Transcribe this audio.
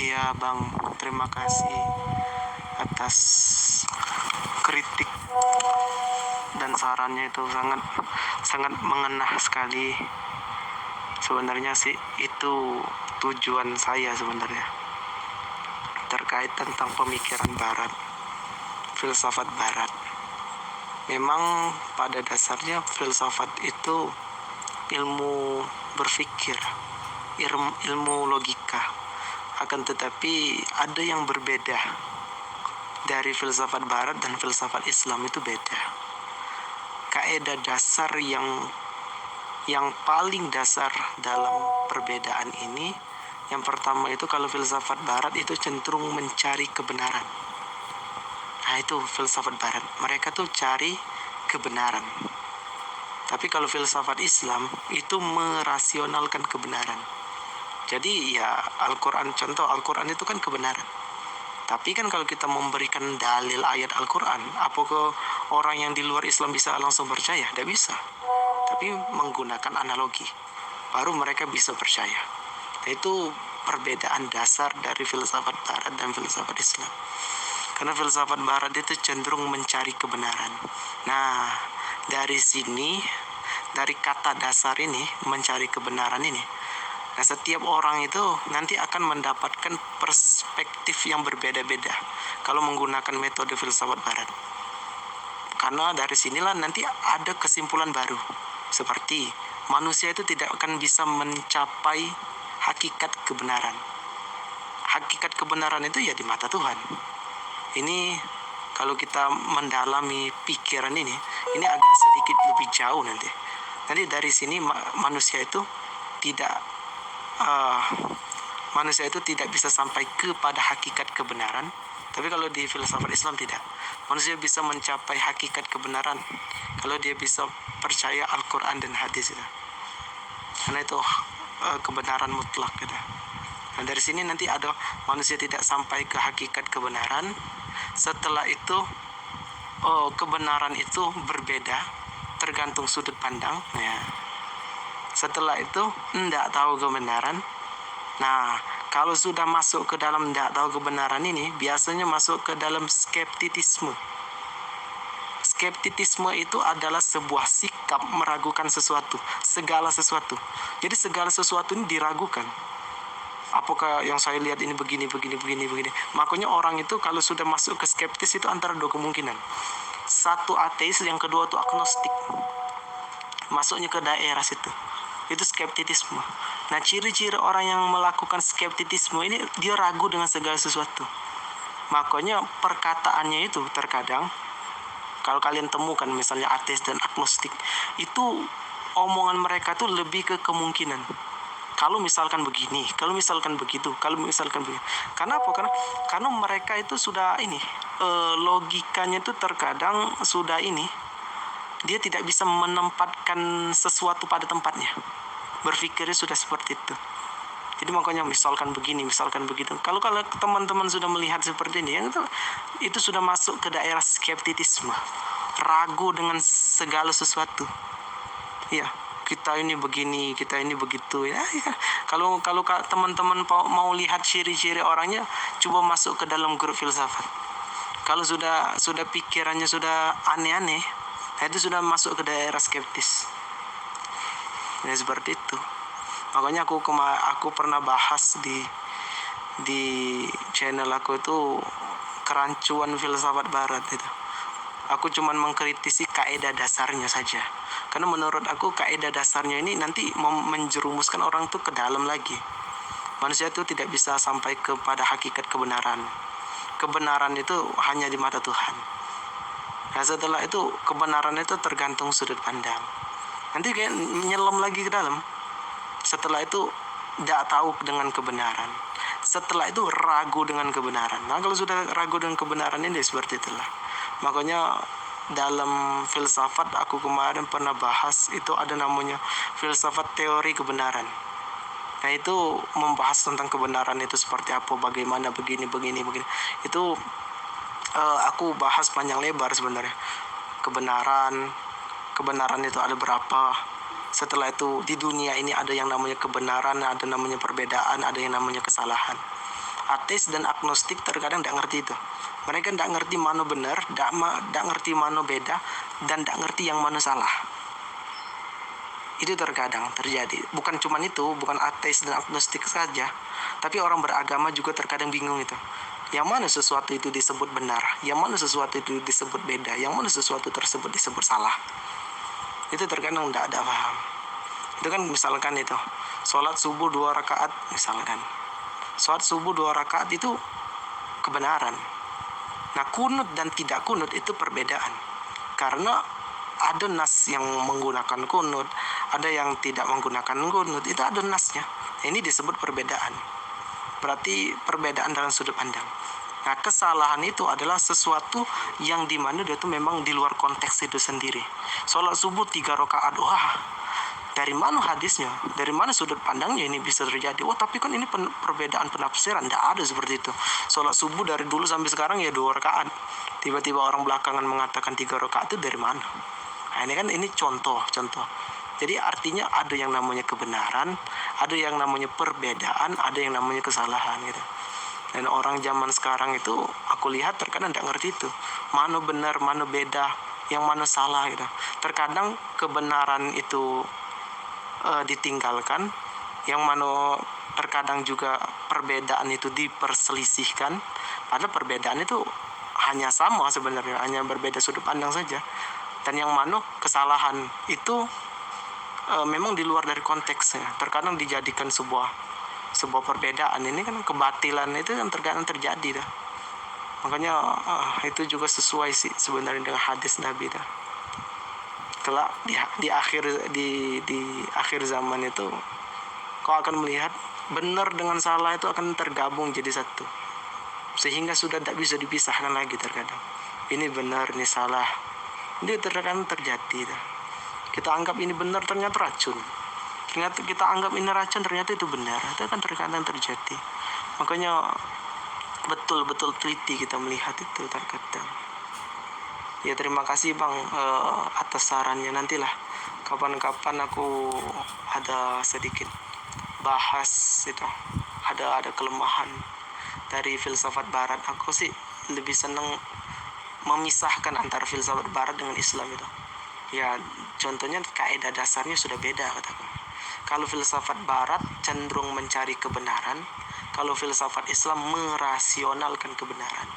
Iya Bang, terima kasih atas kritik dan sarannya, itu sangat sangat mengena sekali. Sebenarnya sih itu tujuan saya sebenarnya, terkait tentang pemikiran barat, filsafat barat. Memang pada dasarnya filsafat itu ilmu berpikir, ilmu logika. Akan tetapi ada yang berbeda dari filsafat barat dan filsafat Islam, itu beda. Kaidah dasar yang paling dasar dalam perbedaan ini, yang pertama itu kalau filsafat barat itu cenderung mencari kebenaran. Nah, itu filsafat barat, mereka tuh cari kebenaran. Tapi kalau filsafat Islam itu merasionalkan kebenaran. Jadi ya Al-Quran, contoh Al-Quran itu kan kebenaran. Tapi kan kalau kita memberikan dalil ayat Al-Quran, apakah orang yang di luar Islam bisa langsung percaya? Tidak bisa. Tapi menggunakan analogi, baru mereka bisa percaya. Nah, itu perbedaan dasar dari filsafat barat dan filsafat Islam. Karena filsafat barat itu cenderung mencari kebenaran. Nah, dari sini, dari kata dasar ini, mencari kebenaran ini, nah, setiap orang itu nanti akan mendapatkan perspektif yang berbeda-beda kalau menggunakan metode filsafat barat. Karena dari sinilah nanti ada kesimpulan baru, seperti manusia itu tidak akan bisa mencapai hakikat kebenaran. Hakikat kebenaran itu ya di mata Tuhan. Ini kalau kita mendalami pikiran ini agak sedikit lebih jauh nanti. Nanti dari sini manusia itu tidak bisa sampai kepada hakikat kebenaran. Tapi kalau di filsafat Islam tidak. Manusia bisa mencapai hakikat kebenaran kalau dia bisa percaya Al-Quran dan hadis itu. Karena itu kebenaran mutlak gitu. Nah, dari sini nanti ada manusia tidak sampai ke hakikat kebenaran. Setelah itu kebenaran itu berbeda tergantung sudut pandang ya. Setelah itu tidak tahu kebenaran. Nah, kalau sudah masuk ke dalam tidak tahu kebenaran ini, biasanya masuk ke dalam skeptisisme. Skeptisisme itu adalah sebuah sikap meragukan sesuatu, segala sesuatu. Jadi segala sesuatu ini diragukan. Apakah yang saya lihat ini begini. Makanya orang itu kalau sudah masuk ke skeptis itu antara dua kemungkinan. Satu ateis, yang kedua itu agnostik. Masuknya ke daerah situ. Itu skeptisisme. Nah, ciri-ciri orang yang melakukan skeptisisme ini, dia ragu dengan segala sesuatu. Makanya perkataannya itu terkadang, kalau kalian temukan misalnya ateis dan agnostik, itu omongan mereka tuh lebih ke kemungkinan. Kalau misalkan begini, kalau misalkan begitu, kalau misalkan begitu. Karena apa? Karena mereka itu sudah logikanya itu terkadang sudah dia tidak bisa menempatkan sesuatu pada tempatnya. Berpikirnya sudah seperti itu. Jadi makanya misalkan begini, misalkan begitu. Kalau teman-teman sudah melihat seperti ini, itu sudah masuk ke daerah skeptisisme, ragu dengan segala sesuatu. Iya, kita ini begini, kita ini begitu. Ya. Kalau teman-teman mau lihat ciri-ciri orangnya, coba masuk ke dalam grup filsafat. Kalau sudah pikirannya sudah aneh-aneh, itu sudah masuk ke daerah skeptis. Ya seperti itu. Makanya aku pernah bahas di channel aku itu kerancuan filsafat barat itu. Aku cuman mengkritisi kaidah dasarnya saja. Karena menurut aku kaidah dasarnya ini nanti menjerumuskan orang itu ke dalam lagi. Manusia itu tidak bisa sampai kepada hakikat kebenaran. Kebenaran itu hanya di mata Tuhan. Nah, setelah itu kebenaran itu tergantung sudut pandang. Nanti kayak nyelam lagi ke dalam. Setelah itu tidak tahu dengan kebenaran. Setelah itu ragu dengan kebenaran. Nah, kalau sudah ragu dengan kebenaran ini seperti itulah. Makanya dalam filsafat aku kemarin pernah bahas, itu ada namanya filsafat teori kebenaran. Nah, itu membahas tentang kebenaran itu seperti apa, bagaimana, begini. Itu aku bahas panjang lebar sebenarnya. Kebenaran itu ada berapa. Setelah itu di dunia ini ada yang namanya kebenaran, ada namanya perbedaan, ada yang namanya kesalahan. Ateis dan agnostik terkadang tidak ngerti itu. Mereka tidak ngerti mana benar, tidak ngerti mana beda, dan tidak ngerti yang mana salah. Itu terkadang terjadi. Bukan cuma itu, bukan ateis dan agnostik saja, tapi orang beragama juga terkadang bingung itu. Yang mana sesuatu itu disebut benar, yang mana sesuatu itu disebut beda, yang mana sesuatu tersebut disebut salah. Itu terkadang tidak ada paham. Itu kan misalkan itu, sholat subuh 2 rakaat misalkan. Sholat subuh 2 rakaat itu kebenaran. Nah, kunut dan tidak kunut itu perbedaan. Karena ada nas yang menggunakan kunut, ada yang tidak menggunakan kunut, itu ada nasnya. Ini disebut perbedaan. Berarti perbedaan dalam sudut pandang. Nah, kesalahan itu adalah sesuatu yang dimana dia itu memang di luar konteks itu sendiri. Sholat subuh 3 rakaat, wah, dari mana hadisnya? Dari mana sudut pandangnya ini bisa terjadi? Wah, tapi kan ini perbedaan penafsiran. Tidak ada seperti itu. Sholat subuh dari dulu sampai sekarang ya 2 rakaat. Tiba-tiba orang belakangan mengatakan 3 rakaat, itu dari mana? Nah, ini contoh. Jadi artinya ada yang namanya kebenaran, ada yang namanya perbedaan, ada yang namanya kesalahan gitu. Dan orang zaman sekarang itu aku lihat terkadang tidak ngerti itu. Mana benar, mana beda, yang mana salah gitu. Terkadang kebenaran itu ditinggalkan, yang mana terkadang juga perbedaan itu diperselisihkan. Padahal perbedaan itu hanya sama sebenarnya, hanya berbeda sudut pandang saja. Dan yang mana kesalahan itu memang di luar dari konteksnya, terkadang dijadikan sebuah perbedaan. Ini kan kebatilan itu kan terkadang terjadi dah. Makanya itu juga sesuai sih sebenarnya dengan hadis Nabi dah. Kelak di akhir zaman itu kau akan melihat benar dengan salah itu akan tergabung jadi satu, sehingga sudah tidak bisa dipisahkan lagi. Terkadang ini benar, ini salah, ini terkadang terjadi dah. Kita anggap ini benar, ternyata racun. Ternyata kita anggap ini racun, ternyata itu benar. Itu kan terkadang terjadi. Makanya betul-betul teliti kita melihat itu terkadang. Ya, terima kasih Bang atas sarannya. Nantilah kapan-kapan aku ada sedikit bahas itu. Ada kelemahan dari filsafat barat. Aku sih lebih senang memisahkan antara filsafat barat dengan Islam itu. Ya, contohnya kaidah dasarnya sudah beda katakan. Kalau filsafat barat cenderung mencari kebenaran, kalau filsafat Islam merasionalkan kebenaran.